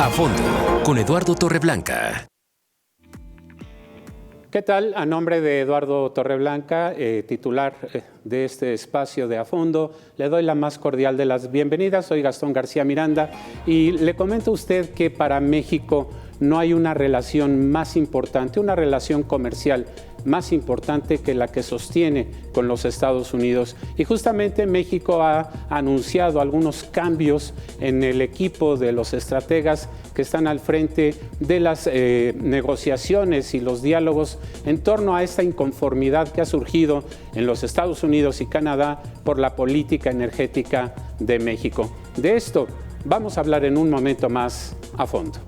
A Fondo, con Eduardo Torreblanca. ¿Qué tal? A nombre de Eduardo Torreblanca, titular de este espacio de A Fondo, le doy la más cordial de las bienvenidas. Soy Gastón García Miranda y le comento a usted que para México no hay una relación más importante, una relación comercial más importante que la que sostiene con los Estados Unidos. Y justamente México ha anunciado algunos cambios en el equipo de los estrategas que están al frente de las negociaciones y los diálogos en torno a esta inconformidad que ha surgido en los Estados Unidos y Canadá por la política energética de México. De esto vamos a hablar en un momento más a fondo.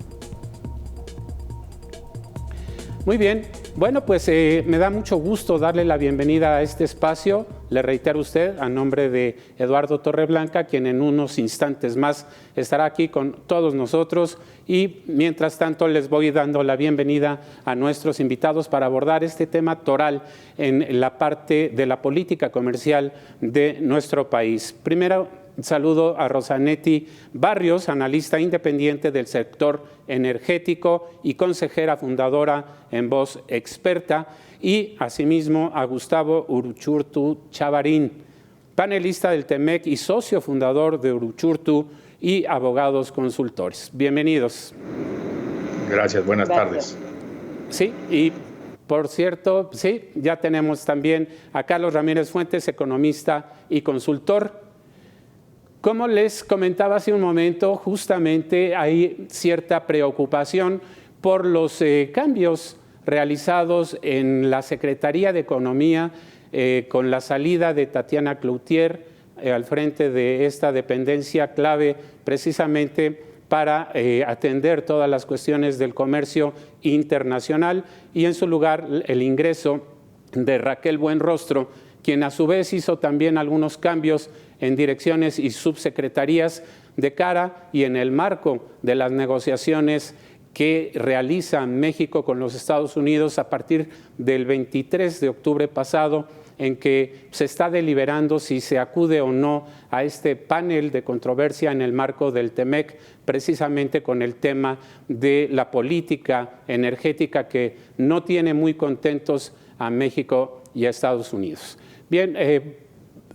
Muy bien, bueno, pues me da mucho gusto darle la bienvenida a este espacio. Le reitero a usted, a nombre de Eduardo Torreblanca, quien en unos instantes más estará aquí con todos nosotros. Y mientras tanto les voy dando la bienvenida a nuestros invitados para abordar este tema toral en la parte de la política comercial de nuestro país. Primero, saludo a Rosanetti Barrios, analista independiente del sector energético y consejera fundadora en Voz Experta, y asimismo a Gustavo Uruchurtu Chavarín, panelista del TEMEC y socio fundador de Uruchurtu y abogados consultores. Bienvenidos. Gracias, buenas tardes. Sí, y por cierto, sí, ya tenemos también a Carlos Ramírez Fuentes, economista y consultor. Como les comentaba hace un momento, justamente hay cierta preocupación por los cambios realizados en la Secretaría de Economía con la salida de Tatiana Cloutier al frente de esta dependencia clave precisamente para atender todas las cuestiones del comercio internacional, y en su lugar el ingreso de Raquel Buenrostro, quien a su vez hizo también algunos cambios en direcciones y subsecretarías de cara y en el marco de las negociaciones que realiza México con los Estados Unidos a partir del 23 de octubre pasado, en que se está deliberando si se acude o no a este panel de controversia en el marco del TEMEC, precisamente con el tema de la política energética que no tiene muy contentos a México y a Estados Unidos. Bien,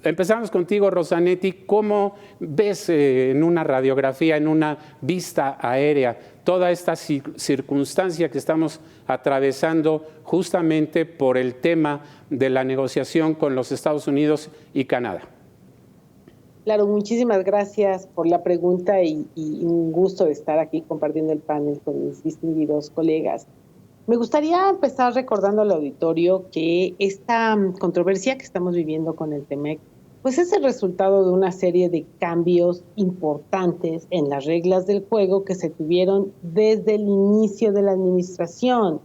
empezamos contigo, Rosanetti. ¿Cómo ves en una radiografía, en una vista aérea, toda esta circunstancia que estamos atravesando justamente por el tema de la negociación con los Estados Unidos y Canadá? Claro, muchísimas gracias por la pregunta y un gusto de estar aquí compartiendo el panel con mis distinguidos colegas. Me gustaría empezar recordando al auditorio que esta controversia que estamos viviendo con el TEMEC pues es el resultado de una serie de cambios importantes en las reglas del juego que se tuvieron desde el inicio de la administración.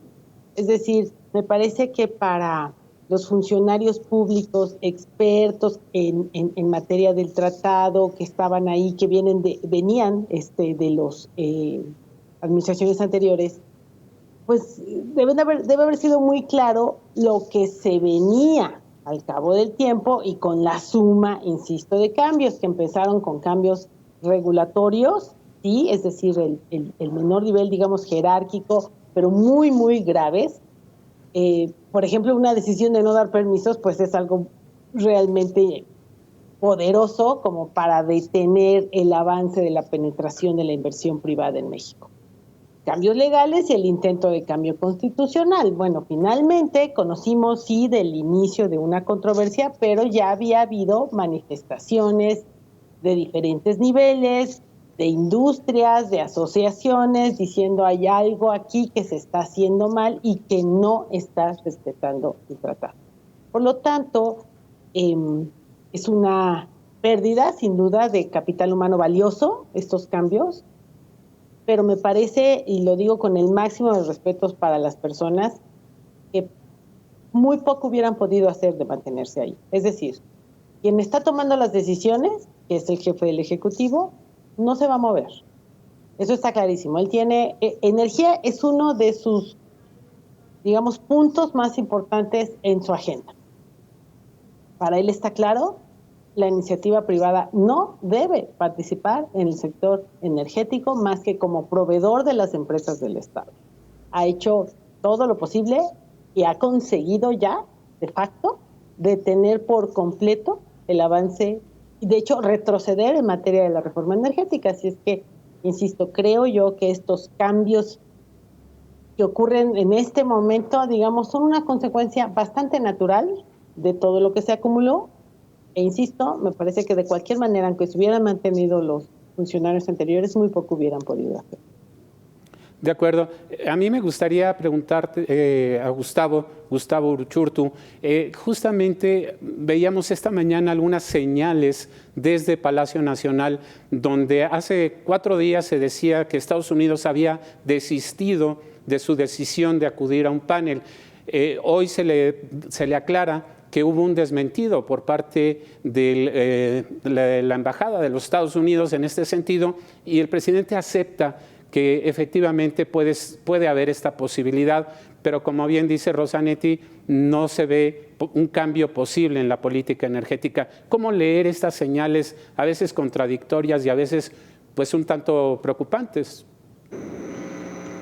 Es decir, me parece que para los funcionarios públicos expertos en materia del tratado que estaban ahí, que venían de las administraciones anteriores, pues debe haber sido muy claro lo que se venía al cabo del tiempo y con la suma, insisto, de cambios que empezaron con cambios regulatorios, sí, es decir, el menor nivel, digamos, jerárquico, pero muy, muy graves. Por ejemplo, una decisión de no dar permisos, pues es algo realmente poderoso como para detener el avance de la penetración de la inversión privada en México. Cambios legales y el intento de cambio constitucional. Bueno, finalmente conocimos, sí, del inicio de una controversia, pero ya había habido manifestaciones de diferentes niveles, de industrias, de asociaciones, diciendo hay algo aquí que se está haciendo mal y que no está respetando el tratado. Por lo tanto, es una pérdida, sin duda, de capital humano valioso, estos cambios, pero me parece, y lo digo con el máximo de respetos para las personas, que muy poco hubieran podido hacer de mantenerse ahí. Es decir, quien está tomando las decisiones, que es el jefe del Ejecutivo, no se va a mover. Eso está clarísimo. Él tiene, energía es uno de sus, digamos, puntos más importantes en su agenda. Para él está claro la iniciativa privada no debe participar en el sector energético más que como proveedor de las empresas del Estado. Ha hecho todo lo posible y ha conseguido ya, de facto, detener por completo el avance y, de hecho, retroceder en materia de la reforma energética. Así es que, insisto, creo yo que estos cambios que ocurren en este momento, digamos, son una consecuencia bastante natural de todo lo que se acumuló. E insisto, me parece que de cualquier manera, aunque se hubieran mantenido los funcionarios anteriores, muy poco hubieran podido hacer. De acuerdo. A mí me gustaría preguntarte a Gustavo Uruchurtu, justamente veíamos esta mañana algunas señales desde Palacio Nacional, donde hace 4 días se decía que Estados Unidos había desistido de su decisión de acudir a un panel. Hoy se le aclara que hubo un desmentido por parte de la Embajada de los Estados Unidos en este sentido, y el presidente acepta que efectivamente puede haber esta posibilidad, pero como bien dice Rosanetti, no se ve un cambio posible en la política energética. ¿Cómo leer estas señales, a veces contradictorias y a veces pues un tanto preocupantes?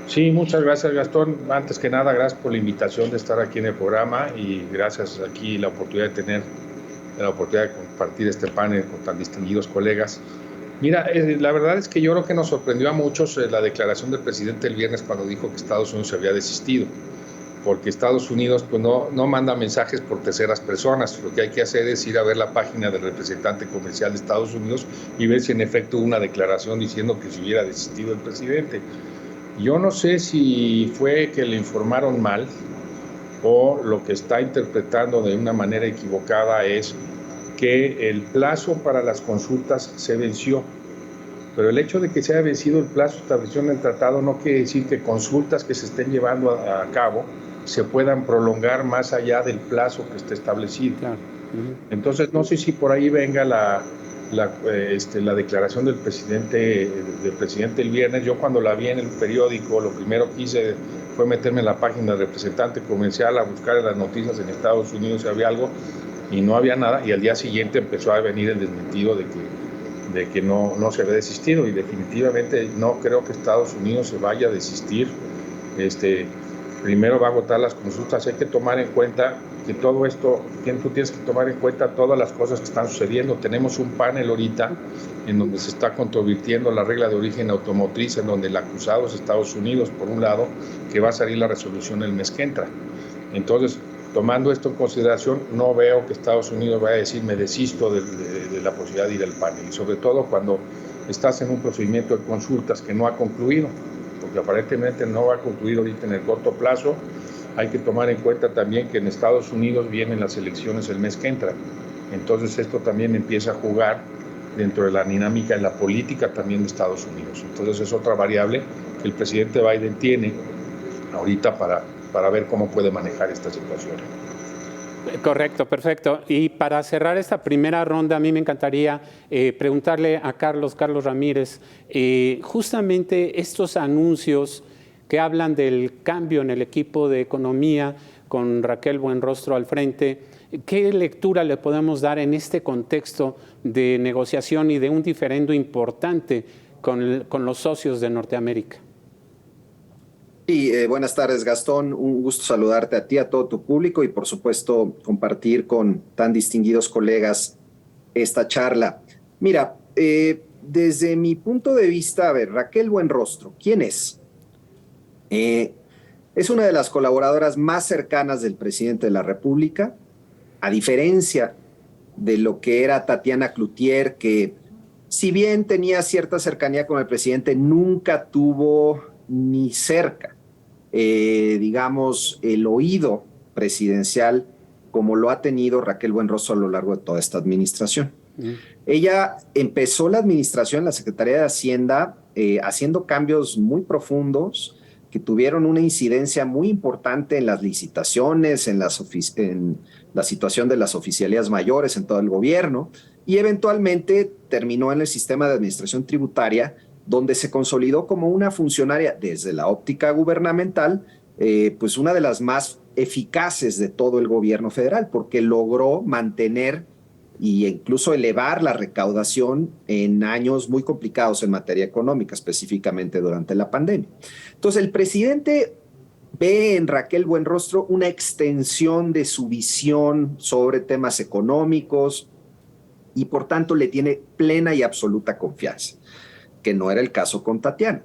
Sí, muchas gracias, Gastón. Antes que nada, gracias por la invitación de estar aquí en el programa y gracias aquí la oportunidad de tener la oportunidad de compartir este panel con tan distinguidos colegas. Mira, la verdad es que yo creo que nos sorprendió a muchos la declaración del presidente el viernes cuando dijo que Estados Unidos se había desistido, porque Estados Unidos pues, no manda mensajes por terceras personas. Lo que hay que hacer es ir a ver la página del representante comercial de Estados Unidos y ver si en efecto hubo una declaración diciendo que se hubiera desistido el presidente. Yo no sé si fue que le informaron mal o lo que está interpretando de una manera equivocada es que el plazo para las consultas se venció. Pero el hecho de que se haya vencido el plazo establecido en el tratado no quiere decir que consultas que se estén llevando a cabo se puedan prolongar más allá del plazo que esté establecido. Claro. Entonces, no sé si por ahí venga la declaración del presidente el viernes. Yo cuando la vi en el periódico, lo primero que hice fue meterme en la página del representante comercial a buscar en las noticias en Estados Unidos si había algo, y no había nada, y al día siguiente empezó a venir el desmentido de que no se había desistido, y definitivamente no creo que Estados Unidos se vaya a desistir. Primero va a agotar las consultas. Hay que tomar en cuenta que todo esto, tú tienes que tomar en cuenta todas las cosas que están sucediendo. Tenemos un panel ahorita en donde se está controvirtiendo la regla de origen automotriz, en donde el acusado es Estados Unidos, por un lado, que va a salir la resolución el mes que entra. Entonces, tomando esto en consideración, no veo que Estados Unidos vaya a decir me desisto de la posibilidad de ir al panel, y sobre todo cuando estás en un procedimiento de consultas que no ha concluido, porque aparentemente no va a concluir ahorita en el corto plazo. Hay que tomar en cuenta también que en Estados Unidos vienen las elecciones el mes que entra. Entonces esto también empieza a jugar dentro de la dinámica en la política también de Estados Unidos. Entonces es otra variable que el presidente Biden tiene ahorita para ver cómo puede manejar esta situación. Correcto, perfecto. Y para cerrar esta primera ronda, a mí me encantaría preguntarle a Carlos Ramírez, justamente estos anuncios que hablan del cambio en el equipo de economía con Raquel Buenrostro al frente, ¿qué lectura le podemos dar en este contexto de negociación y de un diferendo importante con los socios de Norteamérica? Sí, buenas tardes, Gastón. Un gusto saludarte a ti, a todo tu público y, por supuesto, compartir con tan distinguidos colegas esta charla. Mira, desde mi punto de vista, a ver, Raquel Buenrostro, ¿quién es? Es una de las colaboradoras más cercanas del presidente de la República, a diferencia de lo que era Tatiana Cloutier, que si bien tenía cierta cercanía con el presidente, nunca tuvo ni cerca, digamos, el oído presidencial como lo ha tenido Raquel Buenrostro a lo largo de toda esta administración. Ella empezó la administración en la Secretaría de Hacienda haciendo cambios muy profundos que tuvieron una incidencia muy importante en las licitaciones, en la situación de las oficialías mayores en todo el gobierno, y eventualmente terminó en el sistema de administración tributaria, donde se consolidó como una funcionaria desde la óptica gubernamental, pues una de las más eficaces de todo el gobierno federal, porque logró mantener y incluso elevar la recaudación en años muy complicados en materia económica, específicamente durante la pandemia. Entonces, el presidente ve en Raquel Buenrostro una extensión de su visión sobre temas económicos y por tanto le tiene plena y absoluta confianza, que no era el caso con Tatiana.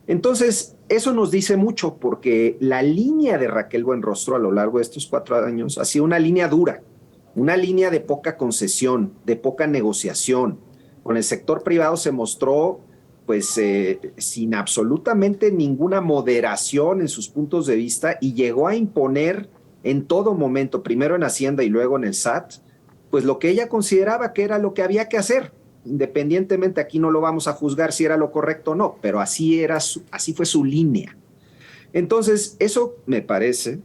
Entonces, eso nos dice mucho porque la línea de Raquel Buenrostro a lo largo de estos 4 años ha sido una línea dura, una línea de poca concesión, de poca negociación. Con el sector privado se mostró pues sin absolutamente ninguna moderación en sus puntos de vista y llegó a imponer en todo momento, primero en Hacienda y luego en el SAT, pues lo que ella consideraba que era lo que había que hacer. Independientemente, aquí no lo vamos a juzgar si era lo correcto o no, pero así fue su línea. Entonces, eso me parece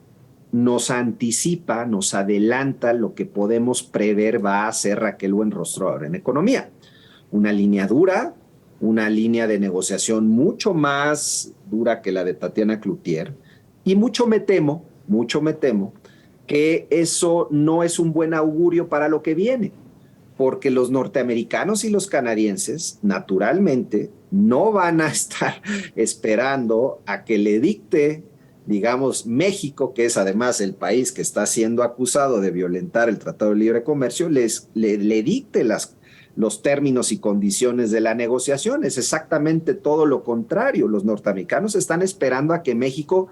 nos anticipa, nos adelanta lo que podemos prever va a hacer Raquel Buenrostro ahora en economía. Una línea dura, una línea de negociación mucho más dura que la de Tatiana Cloutier, y mucho me temo que eso no es un buen augurio para lo que viene, porque los norteamericanos y los canadienses, naturalmente, no van a estar esperando a que le dicte, digamos, México, que es además el país que está siendo acusado de violentar el Tratado de Libre Comercio, le dicte los términos y condiciones de la negociación. Es exactamente todo lo contrario. Los norteamericanos están esperando a que México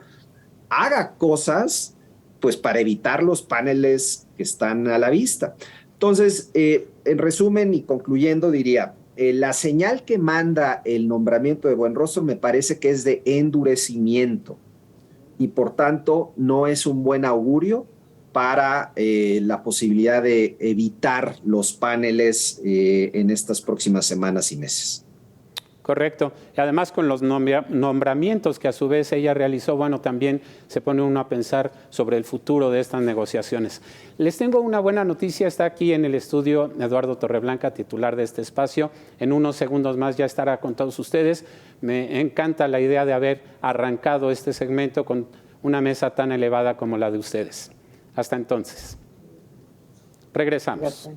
haga cosas pues para evitar los paneles que están a la vista. Entonces, en resumen y concluyendo, diría, la señal que manda el nombramiento de Buenrostro me parece que es de endurecimiento y por tanto no es un buen augurio para la posibilidad de evitar los paneles en estas próximas semanas y meses. Correcto. Y además con los nombramientos que a su vez ella realizó, bueno, también se pone uno a pensar sobre el futuro de estas negociaciones. Les tengo una buena noticia, está aquí en el estudio Eduardo Torreblanca, titular de este espacio. En unos segundos más ya estará con todos ustedes. Me encanta la idea de haber arrancado este segmento con una mesa tan elevada como la de ustedes. Hasta entonces. Regresamos. Gracias.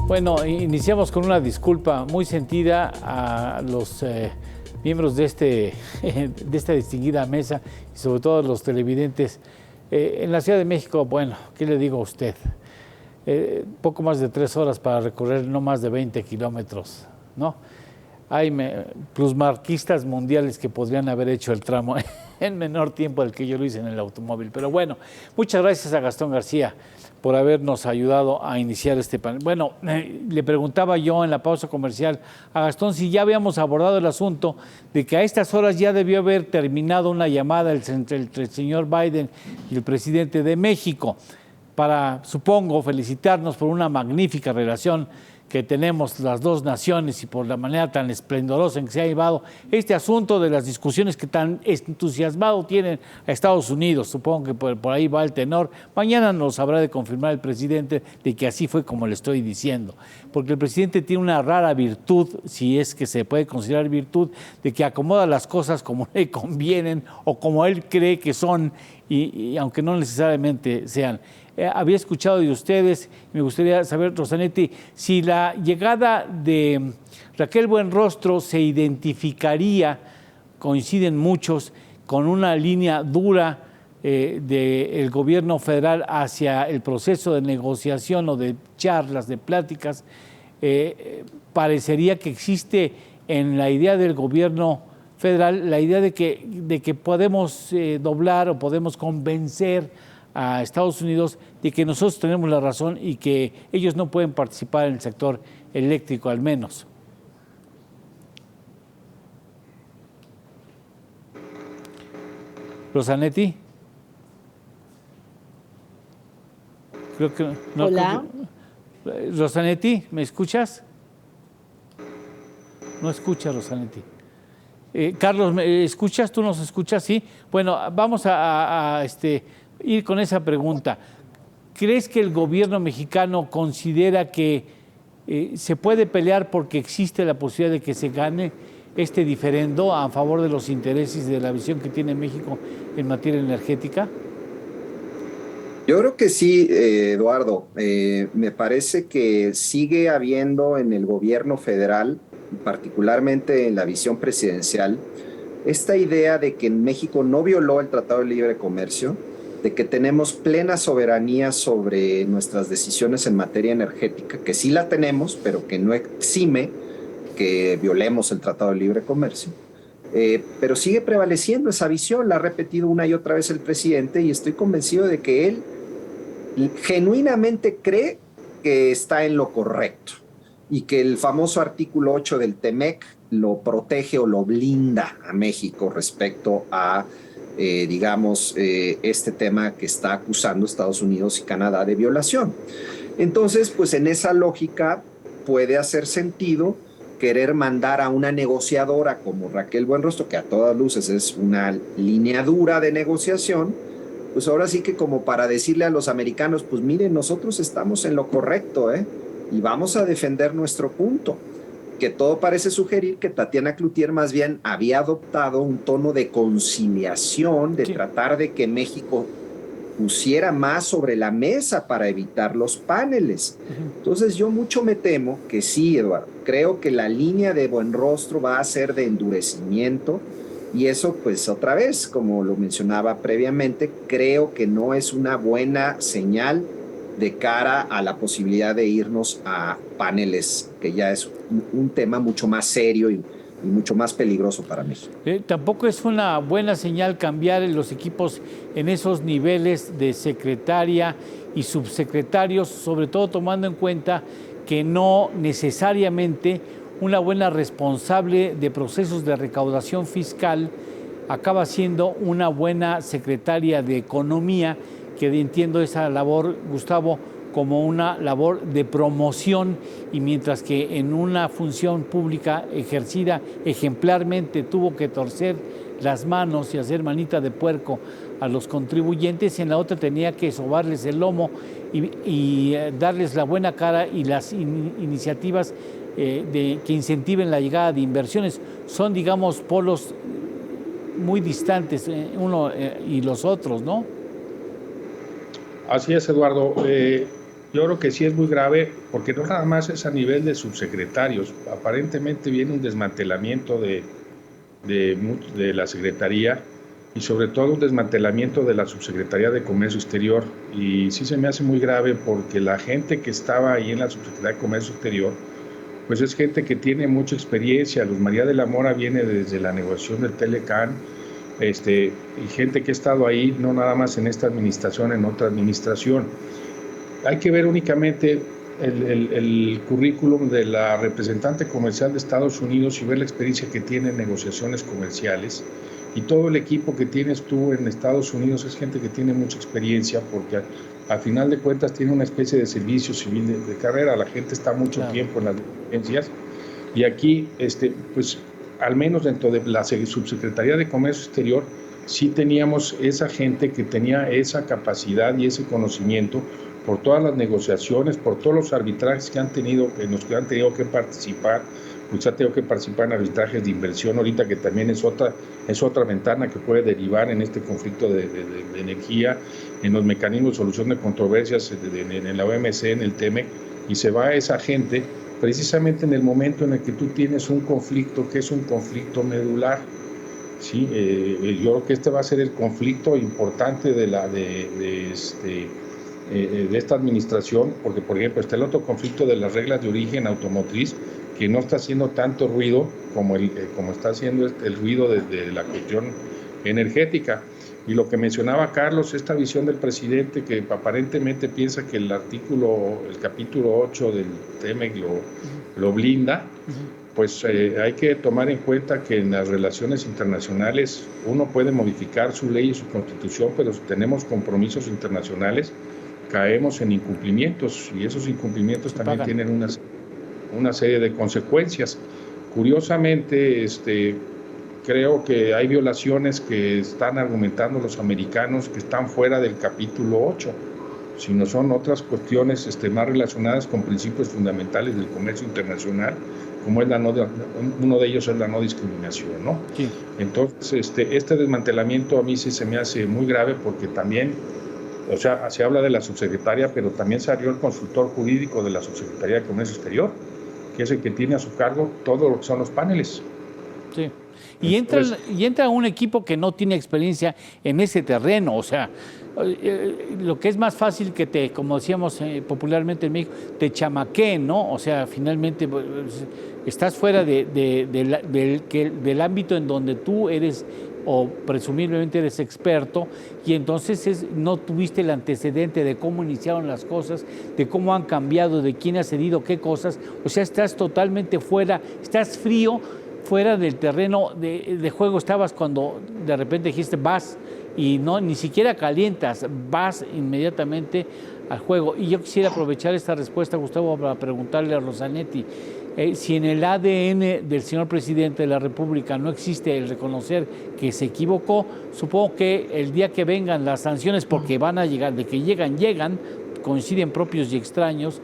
Bueno, iniciamos con una disculpa muy sentida a los miembros de esta distinguida mesa y sobre todo a los televidentes. En la Ciudad de México, bueno, ¿qué le digo a usted? Poco más de 3 horas para recorrer no más de 20 kilómetros, ¿no? Hay plusmarquistas mundiales que podrían haber hecho el tramo en menor tiempo del que yo lo hice en el automóvil. Pero bueno, muchas gracias a Gastón García por habernos ayudado a iniciar este panel. Bueno, le preguntaba yo en la pausa comercial a Gastón si ya habíamos abordado el asunto de que a estas horas ya debió haber terminado una llamada entre el señor Biden y el presidente de México para, supongo, felicitarnos por una magnífica relación que tenemos las dos naciones y por la manera tan esplendorosa en que se ha llevado este asunto de las discusiones que tan entusiasmado tienen a Estados Unidos. Supongo que por ahí va el tenor. Mañana nos habrá de confirmar el presidente de que así fue como le estoy diciendo. Porque el presidente tiene una rara virtud, si es que se puede considerar virtud, de que acomoda las cosas como le convienen o como él cree que son, y aunque no necesariamente sean. Había escuchado de ustedes, me gustaría saber, Rosanetti, si la llegada de Raquel Buenrostro se identificaría, coinciden muchos, con una línea dura del gobierno federal hacia el proceso de negociación o de charlas, de pláticas. Parecería que existe en la idea del gobierno federal la idea de que podemos doblar o podemos convencer a Estados Unidos de que nosotros tenemos la razón y que ellos no pueden participar en el sector eléctrico al menos. Rosanetti. Creo que no. Hola. Rosanetti, ¿me escuchas? No escucha, Rosanetti. Carlos, ¿me escuchas? ¿Tú nos escuchas? Sí. Bueno, vamos a ir con esa pregunta. ¿crees que el gobierno mexicano considera que se puede pelear porque existe la posibilidad de que se gane este diferendo a favor de los intereses de la visión que tiene México en materia energética? Yo creo que sí, Eduardo. Me parece que sigue habiendo en el gobierno federal, particularmente en la visión presidencial, esta idea de que México no violó el Tratado de Libre Comercio, de que tenemos plena soberanía sobre nuestras decisiones en materia energética, que sí la tenemos, pero que no exime que violemos el Tratado de Libre Comercio. Pero sigue prevaleciendo esa visión, la ha repetido una y otra vez el presidente, y estoy convencido de que él genuinamente cree que está en lo correcto y que el famoso artículo 8 del TEMEC lo protege o lo blinda a México respecto a, este tema que está acusando Estados Unidos y Canadá de violación. Entonces, pues en esa lógica puede hacer sentido querer mandar a una negociadora como Raquel Buenrostro, que a todas luces es una línea dura de negociación, pues ahora sí que como para decirle a los americanos, pues miren, nosotros estamos en lo correcto, y vamos a defender nuestro punto, que todo parece sugerir que Tatiana Cloutier más bien había adoptado un tono de conciliación, de tratar de que México pusiera más sobre la mesa para evitar los paneles. Entonces yo mucho me temo que sí, Eduardo, creo que la línea de Buenrostro va a ser de endurecimiento, y eso pues otra vez, como lo mencionaba previamente, creo que no es una buena señal de cara a la posibilidad de irnos a paneles, que ya es un tema mucho más serio y mucho más peligroso para México. Tampoco es una buena señal cambiar los equipos en esos niveles de secretaria y subsecretarios, sobre todo tomando en cuenta que no necesariamente una buena responsable de procesos de recaudación fiscal acaba siendo una buena secretaria de Economía, que entiendo esa labor, Gustavo, como una labor de promoción, y mientras que en una función pública ejercida ejemplarmente tuvo que torcer las manos y hacer manita de puerco a los contribuyentes, en la otra tenía que sobarles el lomo y darles la buena cara y las iniciativas que incentiven la llegada de inversiones. Son, digamos, polos muy distantes uno y los otros, ¿no? Así es, Eduardo. Yo creo que sí es muy grave, porque no nada más es a nivel de subsecretarios. Aparentemente viene un desmantelamiento de la Secretaría, y sobre todo un desmantelamiento de la Subsecretaría de Comercio Exterior. Y sí se me hace muy grave, porque la gente que estaba ahí en la Subsecretaría de Comercio Exterior, pues es gente que tiene mucha experiencia. Luz María de la Mora viene desde la negociación del Telecán, y gente que ha estado ahí, no nada más en esta administración, en otra administración. Hay que ver únicamente el currículum de la representante comercial de Estados Unidos y ver la experiencia que tiene en negociaciones comerciales. Y todo el equipo que tienes tú en Estados Unidos es gente que tiene mucha experiencia, porque al final de cuentas tiene una especie de servicio civil de carrera. La gente está mucho tiempo en las dependencias, y aquí, pues al menos dentro de la Subsecretaría de Comercio Exterior, sí teníamos esa gente que tenía esa capacidad y ese conocimiento por todas las negociaciones, por todos los arbitrajes que han tenido, en los que han tenido que participar. Pues ha tenido que participar en arbitrajes de inversión ahorita, que también es otra ventana que puede derivar en este conflicto de energía, en los mecanismos de solución de controversias en la OMC, en el TEMEC, y se va esa gente precisamente en el momento en el que tú tienes un conflicto que es un conflicto medular. ¿Sí? Yo creo que este va a ser el conflicto importante de esta administración, porque por ejemplo está el otro conflicto de las reglas de origen automotriz, que no está haciendo tanto ruido como está haciendo el ruido de la cuestión energética. Y lo que mencionaba Carlos, esta visión del presidente, que aparentemente piensa que el capítulo 8 del TEMEC lo blinda, pues hay que tomar en cuenta que en las relaciones internacionales uno puede modificar su ley y su constitución, pero si tenemos compromisos internacionales, caemos en incumplimientos, y esos incumplimientos también tienen una serie de consecuencias. Curiosamente, creo que hay violaciones que están argumentando los americanos que están fuera del capítulo 8, sino son otras cuestiones más relacionadas con principios fundamentales del comercio internacional, como es uno de ellos es la no discriminación, ¿no? Sí. Entonces, este desmantelamiento a mí sí se me hace muy grave, porque también, o sea, se habla de la subsecretaria, pero también salió el consultor jurídico de la Subsecretaría de Comercio Exterior, que es el que tiene a su cargo todo lo que son los paneles. Sí. Y entra un equipo que no tiene experiencia en ese terreno, o sea, lo que es más fácil que te, como decíamos popularmente en México, te chamaqueen, ¿no? O sea, finalmente estás fuera del ámbito en donde tú eres o presumiblemente eres experto, y entonces no tuviste el antecedente de cómo iniciaron las cosas, de cómo han cambiado, de quién ha cedido qué cosas, o sea, estás totalmente fuera, estás frío, fuera del terreno de juego estabas cuando de repente dijiste vas, y ni siquiera calientas, vas inmediatamente al juego. Y yo quisiera aprovechar esta respuesta, Gustavo, para preguntarle a Rosanetti, si en el ADN del señor presidente de la República no existe el reconocer que se equivocó, supongo que el día que vengan las sanciones, porque van a llegar, de que llegan, coinciden propios y extraños,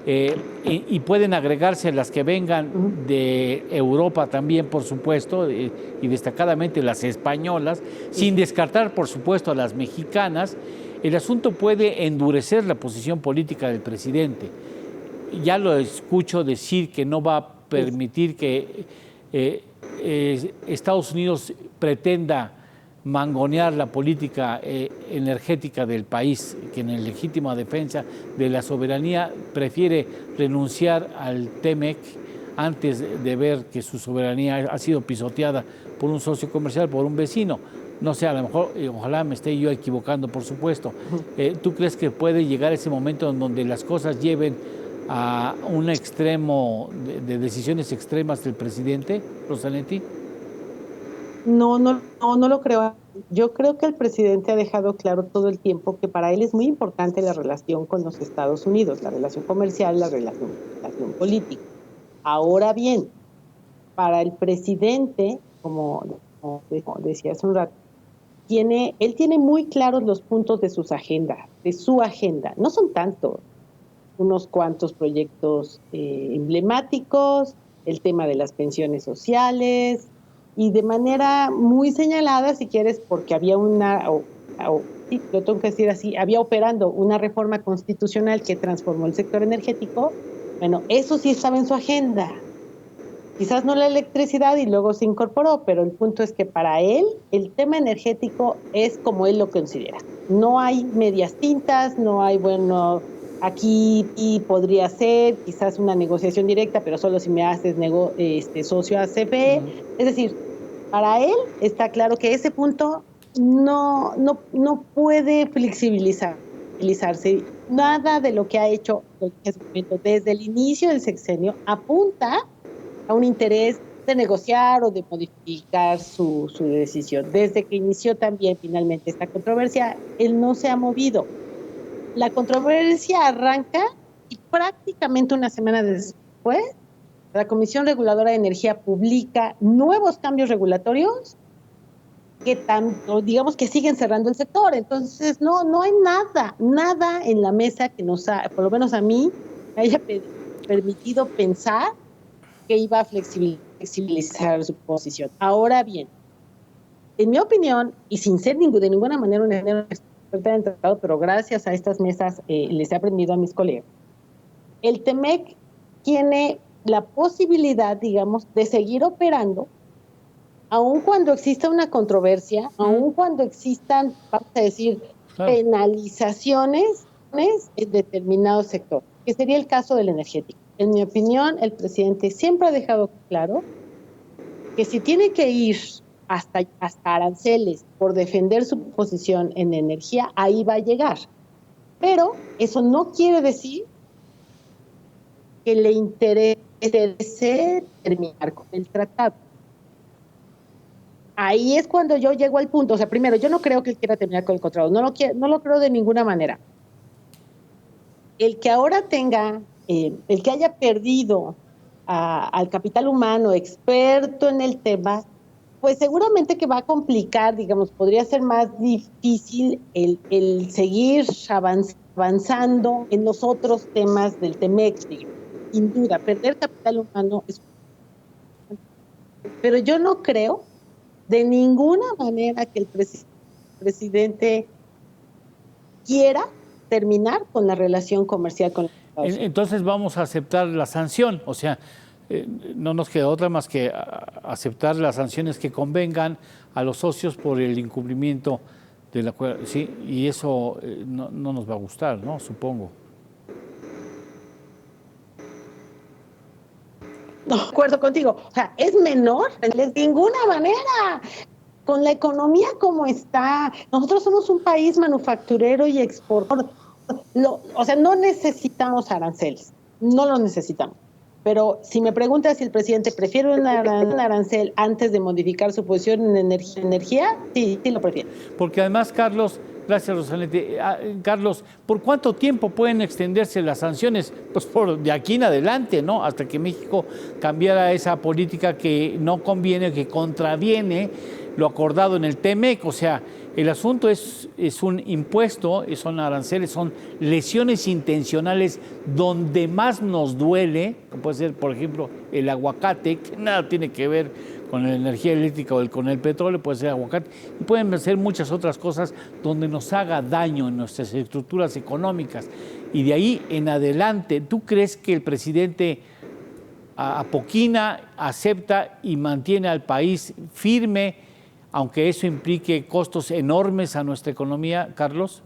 y pueden agregarse las que vengan de Europa también, por supuesto, y destacadamente las españolas, sin descartar, por supuesto, a las mexicanas. El asunto puede endurecer la posición política del presidente. Ya lo escucho decir que no va a permitir que Estados Unidos pretenda mangonear la política energética del país, que en legítima defensa de la soberanía prefiere renunciar al TEMEC antes de ver que su soberanía ha sido pisoteada por un socio comercial, por un vecino. No sé, a lo mejor, ojalá me esté yo equivocando, por supuesto. ¿Tú crees que puede llegar ese momento en donde las cosas lleven a un extremo de decisiones extremas del presidente, Rosanetti? No lo creo. Yo creo que el presidente ha dejado claro todo el tiempo que para él es muy importante la relación con los Estados Unidos, la relación comercial, la relación política. Ahora bien, para el presidente, como decía hace un rato, él tiene muy claros los puntos de su agenda. No son tantos, unos cuantos proyectos emblemáticos, el tema de las pensiones sociales, y de manera muy señalada, si quieres, porque había sí, lo tengo que decir así, había operando una reforma constitucional que transformó el sector energético. Bueno, eso sí estaba en su agenda. Quizás no la electricidad y luego se incorporó, pero el punto es que para él el tema energético es como él lo considera. No hay medias tintas, no hay, bueno, aquí y podría ser quizás una negociación directa, pero solo si me haces socio a CFE. Es decir, para él está claro que ese punto no puede flexibilizarse. Nada de lo que ha hecho en ese momento desde el inicio del sexenio apunta a un interés de negociar o de modificar su decisión. Desde que inició también finalmente esta controversia, él no se ha movido. La controversia arranca y prácticamente una semana después, la Comisión Reguladora de Energía publica nuevos cambios regulatorios que digamos que siguen cerrando el sector. Entonces no hay nada en la mesa que por lo menos a mí, me haya permitido pensar que iba a flexibilizar su posición. Ahora bien, en mi opinión, y sin ser de ninguna manera un experta en tratado, pero gracias a estas mesas les he aprendido a mis colegas, el TEMEC tiene la posibilidad, digamos, de seguir operando, aun cuando exista una controversia, aun cuando existan, vamos a decir, penalizaciones en determinado sector, que sería el caso del energético. En mi opinión, el presidente siempre ha dejado claro que si tiene que ir hasta aranceles por defender su posición en energía, ahí va a llegar. Pero eso no quiere decir que le interese terminar con el tratado. Ahí es cuando yo llego al punto. O sea, primero, yo no creo que él quiera terminar con el tratado. No lo creo de ninguna manera. El que ahora el que haya perdido al capital humano experto en el tema, pues seguramente que va a complicar, digamos, podría ser más difícil el seguir avanzando avanzando en los otros temas del TEMEC. Sin duda, perder capital humano es... Pero yo no creo de ninguna manera que el presidente quiera terminar con la relación comercial con los Estados Unidos. Entonces vamos a aceptar la sanción, o sea, no nos queda otra más que aceptar las sanciones que convengan a los socios por el incumplimiento del acuerdo, sí, y eso no nos va a gustar, ¿no? Supongo. No, de acuerdo contigo. O sea, es menor, de ninguna manera. Con la economía como está, nosotros somos un país manufacturero y exportador. O sea, no necesitamos aranceles, no los necesitamos. Pero si me preguntas si el presidente prefiere un arancel antes de modificar su posición en energía, sí lo prefiere. Porque además, Carlos, gracias Rosalete, Carlos, ¿por cuánto tiempo pueden extenderse las sanciones? Pues de aquí en adelante, ¿no? Hasta que México cambiara esa política que no conviene, que contraviene lo acordado en el TEMEC. O sea, el asunto es un impuesto, son aranceles, son lesiones intencionales donde más nos duele, que puede ser, por ejemplo, el aguacate, que nada tiene que ver con la energía eléctrica o con el petróleo, puede ser aguacate, y pueden ser muchas otras cosas donde nos haga daño en nuestras estructuras económicas. Y de ahí en adelante, ¿tú crees que el presidente apoquina, acepta y mantiene al país firme, aunque eso implique costos enormes a nuestra economía, Carlos?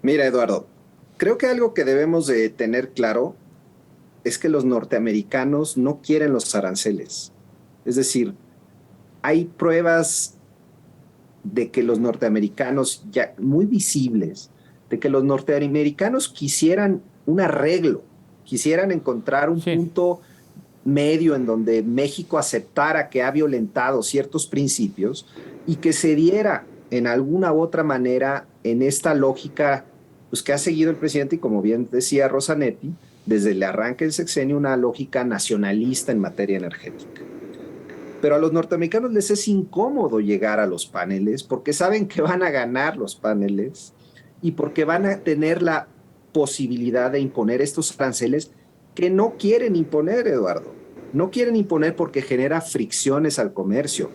Mira, Eduardo, creo que algo que debemos de tener claro es que los norteamericanos no quieren los aranceles. Es decir, hay pruebas de que los norteamericanos, ya muy visibles, de que los norteamericanos quisieran un arreglo, quisieran encontrar un punto medio en donde México aceptara que ha violentado ciertos principios y que se diera en alguna u otra manera en esta lógica pues, que ha seguido el presidente y como bien decía Rosanetti, desde el arranque del sexenio una lógica nacionalista en materia energética. Pero a los norteamericanos les es incómodo llegar a los paneles porque saben que van a ganar los paneles y porque van a tener la posibilidad de imponer estos aranceles que no quieren imponer, Eduardo. No quieren imponer porque genera fricciones al comercio,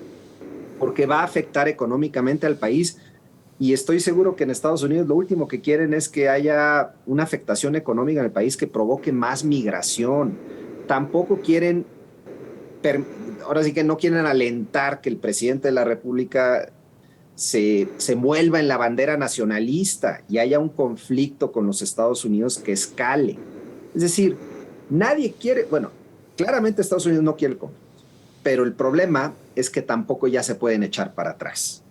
porque va a afectar económicamente al país. Y estoy seguro que en Estados Unidos lo último que quieren es que haya una afectación económica en el país que provoque más migración. Tampoco quieren, ahora sí que no quieren alentar que el presidente de la República se muelva en la bandera nacionalista y haya un conflicto con los Estados Unidos que escale. Es decir, nadie quiere, bueno, claramente Estados Unidos no quiere el conflicto, pero el problema es que tampoco ya se pueden echar para atrás.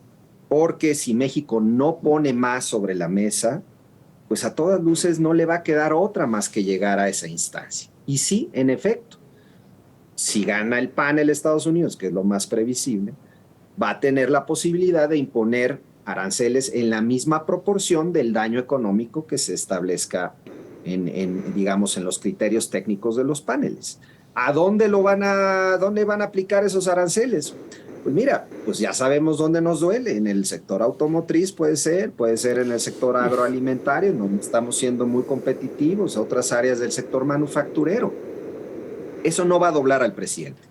Porque si México no pone más sobre la mesa, pues a todas luces no le va a quedar otra más que llegar a esa instancia. Y sí, en efecto, si gana el panel Estados Unidos, que es lo más previsible, va a tener la posibilidad de imponer aranceles en la misma proporción del daño económico que se establezca digamos, en los criterios técnicos de los paneles. ¿A dónde van a aplicar esos aranceles? Pues mira, pues ya sabemos dónde nos duele. En el sector automotriz puede ser en el sector agroalimentario, no estamos siendo muy competitivos, otras áreas del sector manufacturero. Eso no va a doblar al presidente.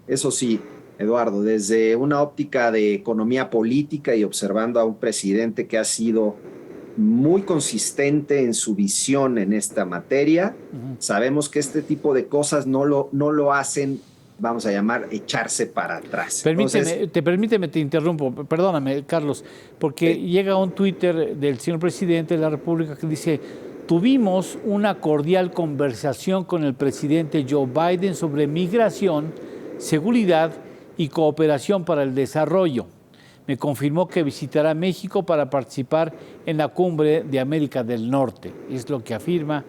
Eso sí, Eduardo, desde una óptica de economía política y observando a un presidente que ha sido muy consistente en su visión en esta materia, sabemos que este tipo de cosas no lo hacen, vamos a llamar, echarse para atrás. Permíteme, te interrumpo, perdóname, Carlos, porque llega un Twitter del señor presidente de la República que dice: tuvimos una cordial conversación con el presidente Joe Biden sobre migración, seguridad y cooperación para el desarrollo. Me confirmó que visitará México para participar en la cumbre de América del Norte. Es lo que afirma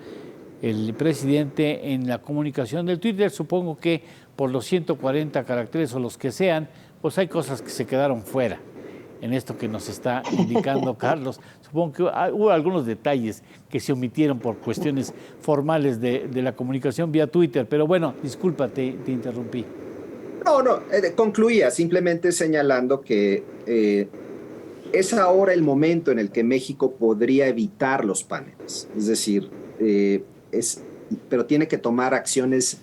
el presidente en la comunicación del Twitter. Supongo que por los 140 caracteres o los que sean, pues hay cosas que se quedaron fuera en esto que nos está indicando Carlos. Supongo que hubo algunos detalles que se omitieron por cuestiones formales de la comunicación vía Twitter. Pero bueno, disculpa, te interrumpí. No, concluía simplemente señalando que es ahora el momento en el que México podría evitar los paneles. Es decir, pero tiene que tomar acciones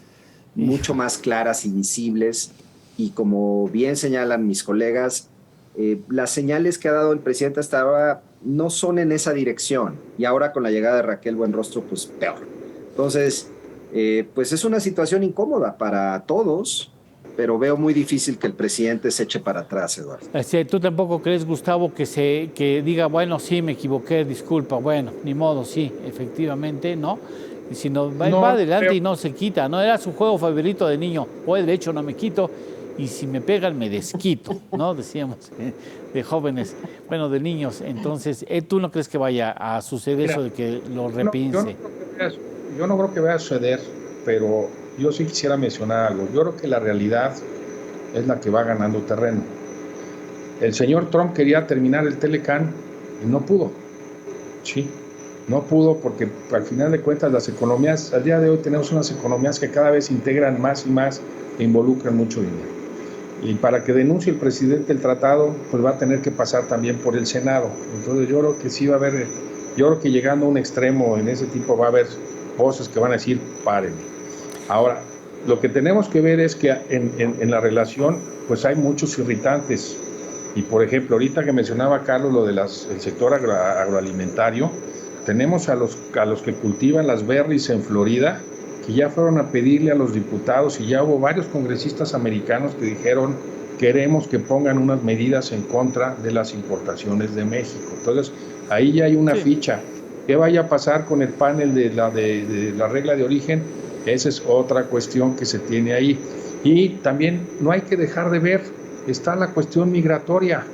mucho más claras y visibles. Y como bien señalan mis colegas, las señales que ha dado el presidente hasta ahora no son en esa dirección. Y ahora con la llegada de Raquel Buenrostro, pues peor. Entonces, pues es una situación incómoda para todos, pero veo muy difícil que el presidente se eche para atrás, Eduardo. ¿Tú tampoco crees, Gustavo, que diga, bueno, sí, me equivoqué, disculpa, bueno, ni modo, sí, efectivamente, ¿no? Y si no, va adelante y no se quita, ¿no? Era su juego favorito de niño, o de hecho no me quito, y si me pegan me desquito, ¿no? Decíamos, de jóvenes, bueno, de niños. Entonces, ¿tú no crees que vaya a suceder eso de que lo repiense? Yo no creo que vaya a suceder, pero yo sí quisiera mencionar algo. Yo creo que la realidad es la que va ganando terreno. El señor Trump quería terminar el Telecán y no pudo. Sí, no pudo porque al final de cuentas las economías, al día de hoy tenemos unas economías que cada vez integran más y más e involucran mucho dinero. Y para que denuncie el presidente el tratado, pues va a tener que pasar también por el Senado. Entonces yo creo que sí va a haber, yo creo que llegando a un extremo en ese tipo va a haber voces que van a decir, párenme. Ahora, lo que tenemos que ver es que en la relación, pues hay muchos irritantes. Y por ejemplo, ahorita que mencionaba Carlos lo del sector agroalimentario, tenemos a los que cultivan las berries en Florida, que ya fueron a pedirle a los diputados y ya hubo varios congresistas americanos que dijeron queremos que pongan unas medidas en contra de las importaciones de México. Entonces, ahí ya hay una ficha. ¿Qué vaya a pasar con el panel de la regla de origen? Esa es otra cuestión que se tiene ahí. Y también no hay que dejar de ver, está la cuestión migratoria,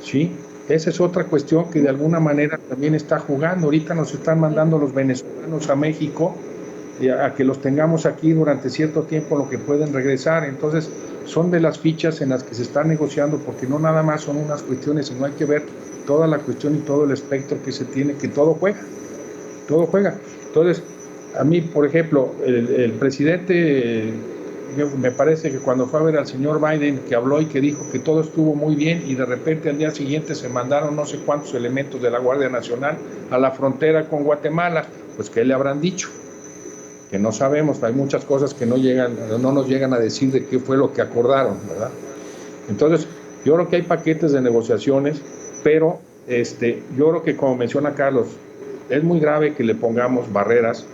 ¿sí? Esa es otra cuestión que de alguna manera también está jugando. Ahorita nos están mandando los venezolanos a México a que los tengamos aquí durante cierto tiempo, lo que pueden regresar. Entonces, son de las fichas en las que se está negociando, porque no nada más son unas cuestiones, sino hay que ver toda la cuestión y todo el espectro que se tiene, que todo juega. Entonces, a mí, por ejemplo, el presidente, me parece que cuando fue a ver al señor Biden, que habló y que dijo que todo estuvo muy bien, y de repente al día siguiente se mandaron no sé cuántos elementos de la Guardia Nacional a la frontera con Guatemala, pues ¿qué le habrán dicho? Que no sabemos, hay muchas cosas que no nos llegan a decir de qué fue lo que acordaron, ¿verdad? Entonces, yo creo que hay paquetes de negociaciones, pero yo creo que, como menciona Carlos, es muy grave que le pongamos barreras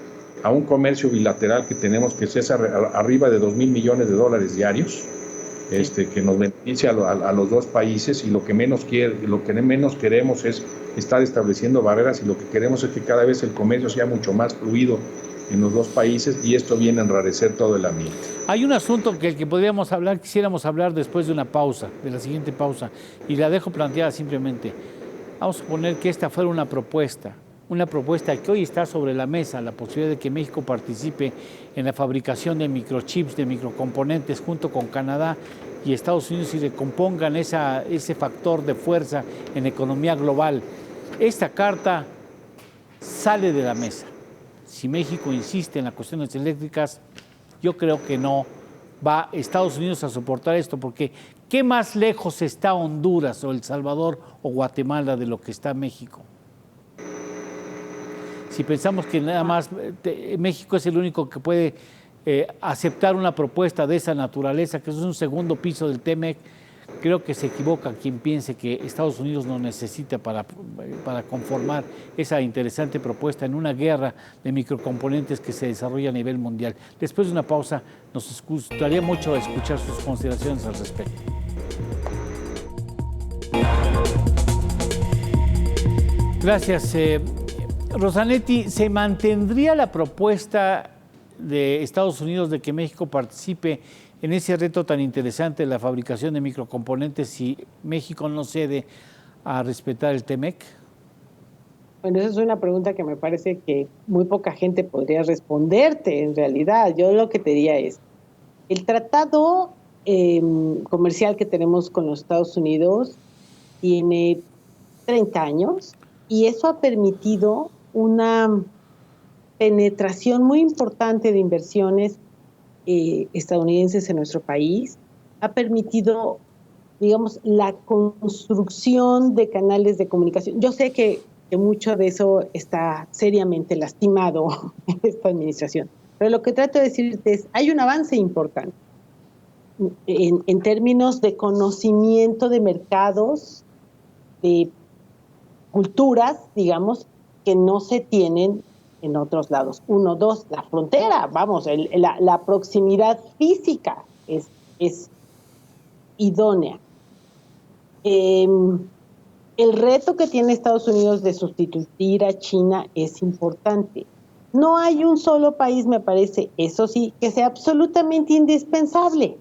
a un comercio bilateral que tenemos, que es arriba de $2,000 millones diarios, que nos beneficia a los dos países, y lo que menos queremos es estar estableciendo barreras, y lo que queremos es que cada vez el comercio sea mucho más fluido en los dos países, y esto viene a enrarecer todo el ambiente. Hay un asunto que quisiéramos hablar después de una pausa, de la siguiente pausa, y la dejo planteada simplemente. Vamos a suponer que esta fuera una propuesta que hoy está sobre la mesa, la posibilidad de que México participe en la fabricación de microchips, de microcomponentes, junto con Canadá y Estados Unidos, y recompongan ese factor de fuerza en la economía global. Esta carta sale de la mesa. Si México insiste en las cuestiones eléctricas, yo creo que no va Estados Unidos a soportar esto, porque ¿qué más lejos está Honduras o El Salvador o Guatemala de lo que está México? Si pensamos que nada más México es el único que puede aceptar una propuesta de esa naturaleza, que es un segundo piso del TEMEC, creo que se equivoca quien piense que Estados Unidos lo necesita para conformar esa interesante propuesta en una guerra de microcomponentes que se desarrolla a nivel mundial. Después de una pausa, nos gustaría mucho escuchar sus consideraciones al respecto. Gracias. Rosanetti, ¿se mantendría la propuesta de Estados Unidos de que México participe en ese reto tan interesante de la fabricación de microcomponentes si México no cede a respetar el TEMEC? Bueno, esa es una pregunta que me parece que muy poca gente podría responderte en realidad. Yo lo que te diría es, el tratado comercial que tenemos con los Estados Unidos tiene 30 años y eso ha permitido una penetración muy importante de inversiones estadounidenses en nuestro país, ha permitido digamos, la construcción de canales de comunicación. Yo sé que mucho de eso está seriamente lastimado en esta administración, pero lo que trato de decirte es, hay un avance importante en términos de conocimiento de mercados, de culturas, digamos, que no se tienen en otros lados. 1, 2, la frontera, vamos, la proximidad física es idónea. El reto que tiene Estados Unidos de sustituir a China es importante. No hay un solo país, me parece, eso sí, que sea absolutamente indispensable.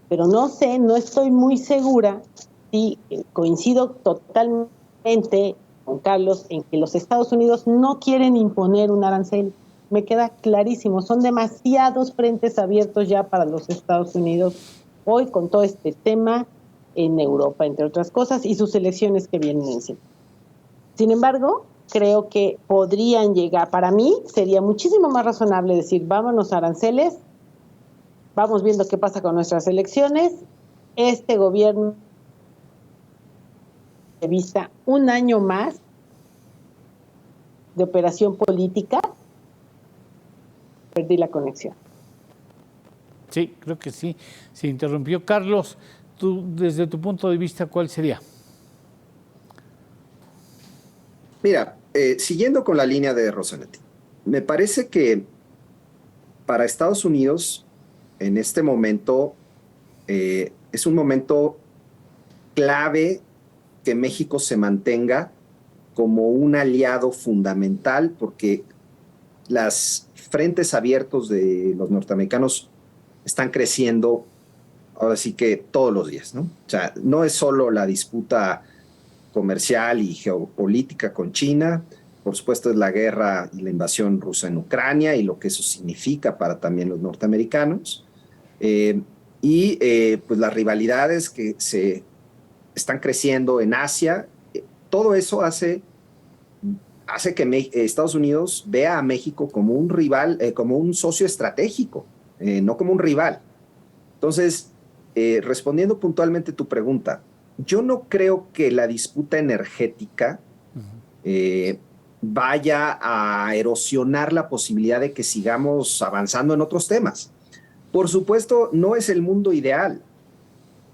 Pero no sé, no estoy muy segura si coincido totalmente con Carlos en que los Estados Unidos no quieren imponer un arancel. Me queda clarísimo, son demasiados frentes abiertos ya para los Estados Unidos hoy con todo este tema en Europa, entre otras cosas, y sus elecciones que vienen encima. Sin embargo, creo que podrían llegar, para mí sería muchísimo más razonable decir, vámonos a aranceles, vamos viendo qué pasa con nuestras elecciones, este gobierno de vista un año más de operación política, perdí la conexión. Sí, creo que sí, se interrumpió. Carlos, tú, desde tu punto de vista, ¿cuál sería? Mira, siguiendo con la línea de Rosanetti, me parece que para Estados Unidos, en este momento, es un momento clave que México se mantenga como un aliado fundamental, porque los frentes abiertos de los norteamericanos están creciendo, ahora sí que todos los días, ¿no? O sea, no es solo la disputa comercial y geopolítica con China, por supuesto es la guerra y la invasión rusa en Ucrania y lo que eso significa para también los norteamericanos, pues las rivalidades que se están creciendo en Asia, todo eso hace que Estados Unidos vea a México como un rival, como un socio estratégico, no como un rival. Entonces, respondiendo puntualmente tu pregunta, yo no creo que la disputa energética vaya a erosionar la posibilidad de que sigamos avanzando en otros temas. Por supuesto, no es el mundo ideal,